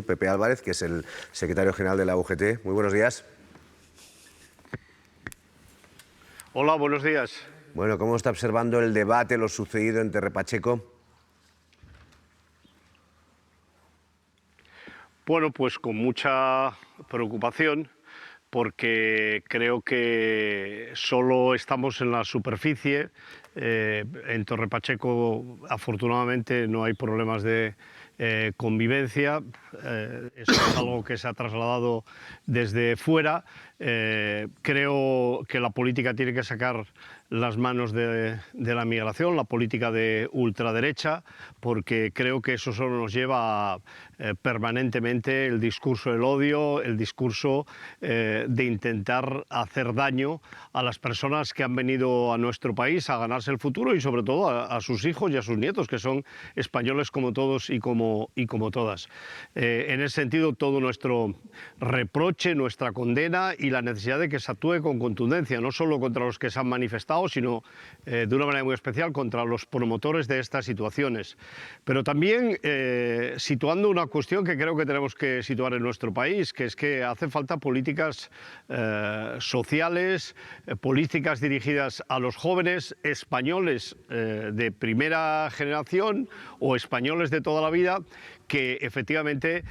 Pepe Álvarez, que es el secretario general de la UGT. Muy buenos días. Hola, buenos días. Bueno, ¿cómo está observando el debate, lo sucedido en Terre Pacheco? Bueno, pues con mucha preocupación, porque creo que solo estamos en la superficie. En Torre Pacheco, afortunadamente, no hay problemas de convivencia. Eso es algo que se ha trasladado desde fuera. Creo que la política tiene que sacar las manos de la migración, la política de ultraderecha, porque creo que eso solo nos lleva a permanentemente el discurso del odio, el discurso de intentar hacer daño a las personas que han venido a nuestro país a ganarse el futuro y sobre todo a sus hijos y a sus nietos, que son españoles como todos y como todas. En ese sentido, todo nuestro reproche, nuestra condena y la necesidad de que se actúe con contundencia, no solo contra los que se han manifestado, sino de una manera muy especial contra los promotores de estas situaciones. Pero también situando una cuestión que creo que tenemos que situar en nuestro país, que es que hace falta políticas sociales, políticas dirigidas a los jóvenes españoles de primera generación o españoles de toda la vida, que efectivamente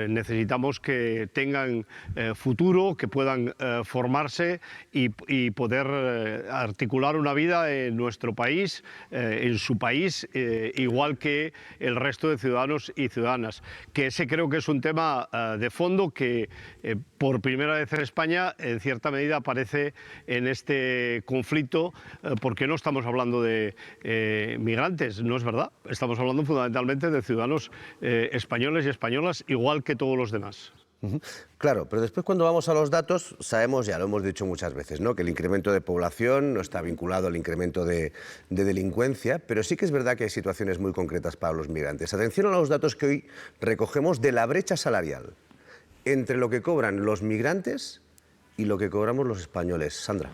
necesitamos que tengan futuro, que puedan formarse y poder articular una vida en nuestro país, en su país, igual que el resto de ciudadanos y ciudadanas. Que ese creo que es un tema de fondo que por primera vez en España en cierta medida aparece en este conflicto, porque no estamos hablando de migrantes, no es verdad, estamos hablando fundamentalmente de ciudadanos españoles y españolas, igual que todos los demás. Claro, pero después cuando vamos a los datos, sabemos, ya lo hemos dicho muchas veces, ¿no?, que el incremento de población no está vinculado al incremento de delincuencia, pero sí que es verdad que hay situaciones muy concretas para los migrantes. Atención a los datos que hoy recogemos de la brecha salarial entre lo que cobran los migrantes y lo que cobramos los españoles. Sandra.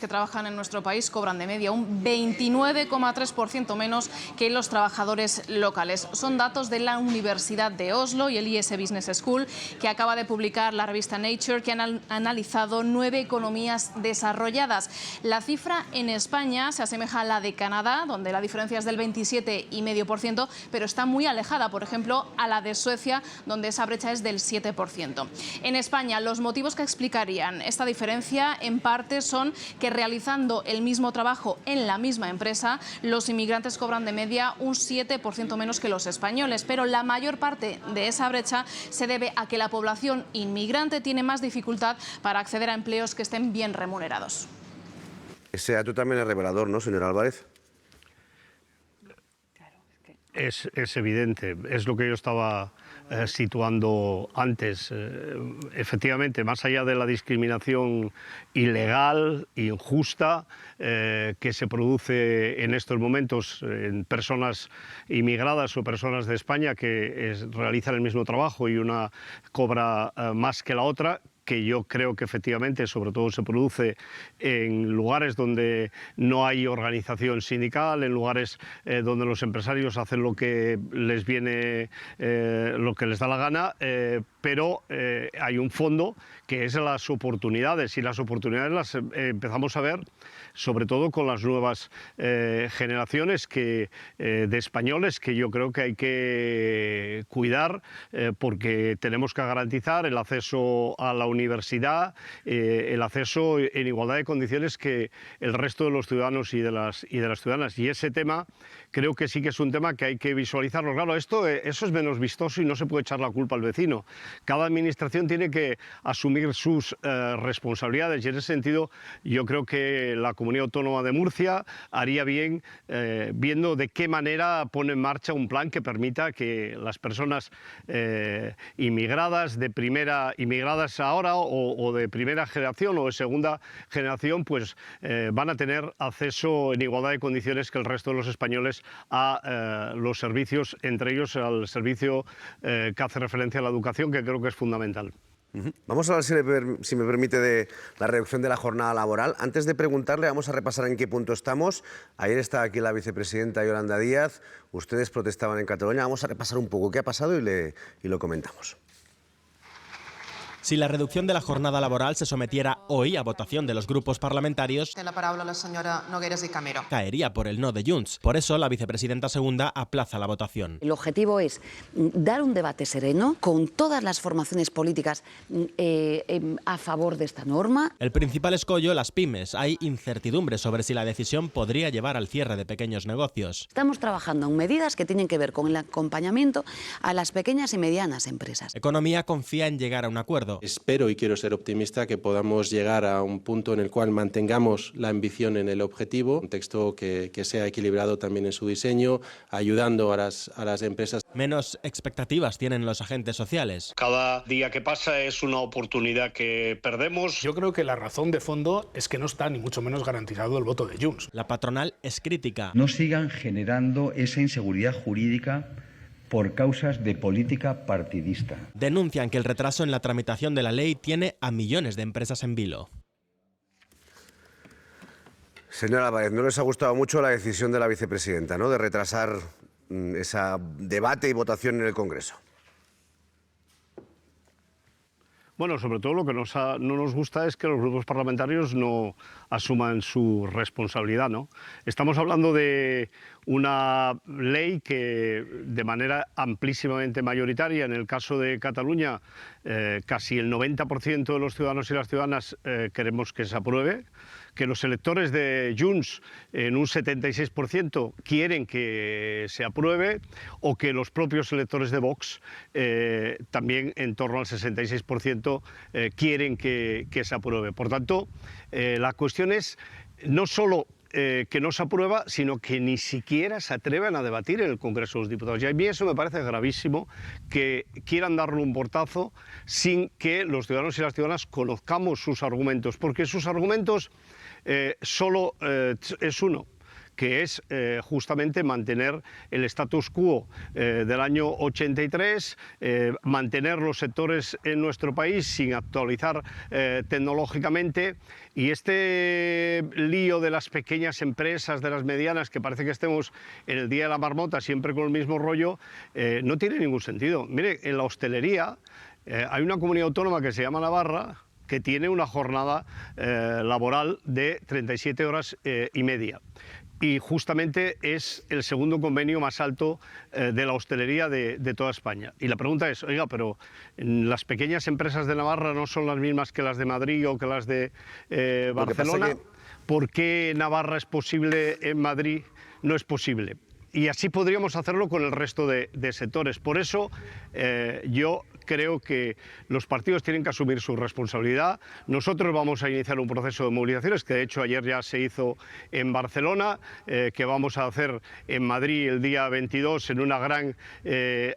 Que trabajan en nuestro país cobran de media un 29,3% menos que los trabajadores locales. Son datos de la Universidad de Oslo y el IS Business School, que acaba de publicar la revista Nature, que han analizado 9 economías desarrolladas. La cifra en España se asemeja a la de Canadá, donde la diferencia es del 27,5%, pero está muy alejada, por ejemplo, a la de Suecia, donde esa brecha es del 7%. En España, los motivos que explicarían esta diferencia en parte son que realizando el mismo trabajo en la misma empresa, los inmigrantes cobran de media un 7% menos que los españoles, pero la mayor parte de esa brecha se debe a que la población inmigrante tiene más dificultad para acceder a empleos que estén bien remunerados. Ese dato también es revelador, ¿no, señor Álvarez? Es evidente, es lo que yo estaba situando antes. Efectivamente, más allá de la discriminación ilegal, injusta, que se produce en estos momentos en personas inmigradas o personas de España que realizan el mismo trabajo y una cobra más que la otra, que yo creo que efectivamente sobre todo se produce en lugares donde no hay organización sindical, en lugares donde los empresarios hacen lo que les viene, lo que les da la gana, pero hay un fondo que es las oportunidades, y las oportunidades las empezamos a ver sobre todo con las nuevas generaciones de españoles, que yo creo que hay que cuidar, porque tenemos que garantizar el acceso a la universidad, el acceso en igualdad de condiciones que el resto de los ciudadanos y de las ciudadanas. Y ese tema creo que sí que es un tema que hay que visualizarlo. Claro, eso es menos vistoso y no se puede echar la culpa al vecino. Cada administración tiene que asumir sus responsabilidades, y en ese sentido yo creo que la Comunidad Autónoma de Murcia haría bien viendo de qué manera pone en marcha un plan que permita que las personas inmigradas ahora o de primera generación o de segunda generación, pues van a tener acceso en igualdad de condiciones que el resto de los españoles a los servicios, entre ellos al servicio que hace referencia a la educación, que creo que es fundamental. Vamos a hablar, si me permite, de la reducción de la jornada laboral. Antes de preguntarle, vamos a repasar en qué punto estamos. Ayer estaba aquí la vicepresidenta Yolanda Díaz. Ustedes protestaban en Cataluña. Vamos a repasar un poco qué ha pasado y lo comentamos. Si la reducción de la jornada laboral se sometiera hoy a votación de los grupos parlamentarios, Té la paraula la senyora Nogueras i Camero. caería por el no de Junts. Por eso, la vicepresidenta segunda aplaza la votación. El objetivo es dar un debate sereno con todas las formaciones políticas a favor de esta norma. El principal escollo, las pymes. Hay incertidumbre sobre si la decisión podría llevar al cierre de pequeños negocios. Estamos trabajando en medidas que tienen que ver con el acompañamiento a las pequeñas y medianas empresas. Economía confía en llegar a un acuerdo. Espero y quiero ser optimista que podamos llegar a un punto en el cual mantengamos la ambición en el objetivo, un texto que sea equilibrado también en su diseño, ayudando a las empresas. Menos expectativas tienen los agentes sociales. Cada día que pasa es una oportunidad que perdemos. Yo creo que la razón de fondo es que no está ni mucho menos garantizado el voto de Junts. La patronal es crítica. No sigan generando esa inseguridad jurídica por causas de política partidista. Denuncian que el retraso en la tramitación de la ley tiene a millones de empresas en vilo. Señora Álvarez, ¿no les ha gustado mucho la decisión de la vicepresidenta, ¿no?, de retrasar ese debate y votación en el Congreso? Bueno, sobre todo lo que no nos gusta es que los grupos parlamentarios no asuman su responsabilidad, ¿no? Estamos hablando de una ley que de manera amplísimamente mayoritaria, en el caso de Cataluña, casi el 90% de los ciudadanos y las ciudadanas queremos que se apruebe, que los electores de Junts en un 76% quieren que se apruebe, o que los propios electores de Vox también en torno al 66% quieren que se apruebe. Por tanto, la cuestión es no solo que no se aprueba, sino que ni siquiera se atreven a debatir en el Congreso de los Diputados. Y a mí eso me parece gravísimo, que quieran darle un portazo sin que los ciudadanos y las ciudadanas conozcamos sus argumentos, porque sus argumentos solo es uno, que es justamente mantener el status quo del año 83, mantener los sectores en nuestro país sin actualizar tecnológicamente, y este lío de las pequeñas empresas, de las medianas, que parece que estemos en el Día de la Marmota siempre con el mismo rollo, no tiene ningún sentido. Mire, en la hostelería hay una comunidad autónoma que se llama Navarra, que tiene una jornada laboral de 37 horas y media. Y justamente es el segundo convenio más alto de la hostelería de toda España. Y la pregunta es, oiga, pero ¿las pequeñas empresas de Navarra no son las mismas que las de Madrid o que las de Barcelona? ¿Por qué Navarra es posible, en Madrid no es posible? Y así podríamos hacerlo con el resto de sectores. Por eso yo creo que los partidos tienen que asumir su responsabilidad. Nosotros vamos a iniciar un proceso de movilizaciones, que de hecho ayer ya se hizo en Barcelona, que vamos a hacer en Madrid el día 22 en una gran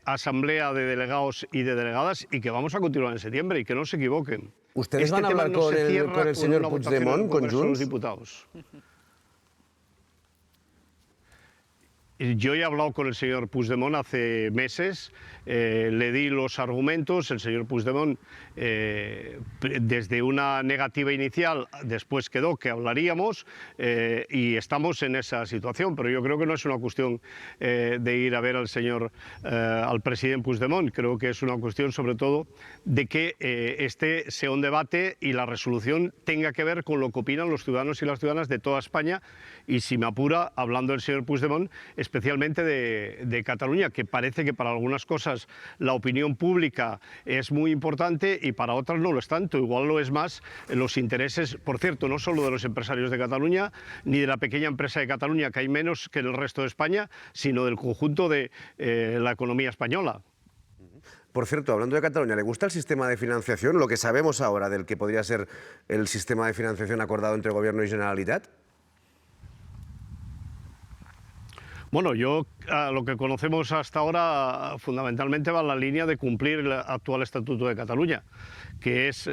asamblea de delegados y de delegadas, y que vamos a continuar en septiembre, y que no se equivoquen. ¿Ustedes van a hablar con el señor Puigdemont, con Junts? Diputados. Yo he hablado con el señor Puigdemont hace meses, le di los argumentos, el señor Puigdemont desde una negativa inicial después quedó que hablaríamos, y estamos en esa situación, pero yo creo que no es una cuestión de ir a ver al presidente Puigdemont, creo que es una cuestión sobre todo de que este sea un debate y la resolución tenga que ver con lo que opinan los ciudadanos y las ciudadanas de toda España, y si me apura, hablando del señor Puigdemont, especialmente de Cataluña, que parece que para algunas cosas la opinión pública es muy importante y para otras no lo es tanto. Igual lo es más los intereses, por cierto, no solo de los empresarios de Cataluña, ni de la pequeña empresa de Cataluña, que hay menos que en el resto de España, sino del conjunto de la economía española. Por cierto, hablando de Cataluña, ¿le gusta el sistema de financiación, lo que sabemos ahora del que podría ser el sistema de financiación acordado entre Gobierno y Generalitat? Bueno, yo lo que conocemos hasta ahora fundamentalmente va en la línea de cumplir el actual Estatuto de Cataluña, que es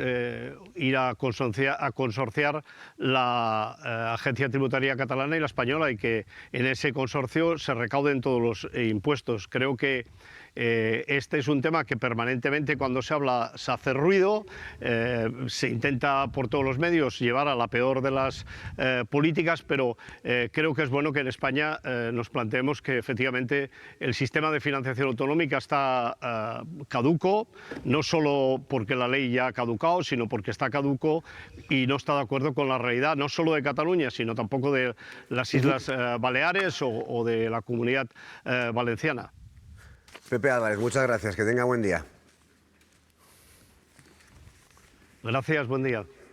ir a consorciar la Agencia Tributaria Catalana y la española, y que en ese consorcio se recauden todos los impuestos. Creo que este es un tema que permanentemente, cuando se habla, se hace ruido, se intenta por todos los medios llevar a la peor de las políticas, pero creo que es bueno que en España nos planteemos que efectivamente el sistema de financiación autonómica está caduco, no solo porque la ley ya ha caducado, sino porque está caduco y no está de acuerdo con la realidad, no solo de Cataluña, sino tampoco de las Islas Baleares o de la Comunidad Valenciana. Pepe Álvarez, muchas gracias, que tenga buen día. Gracias, buen día.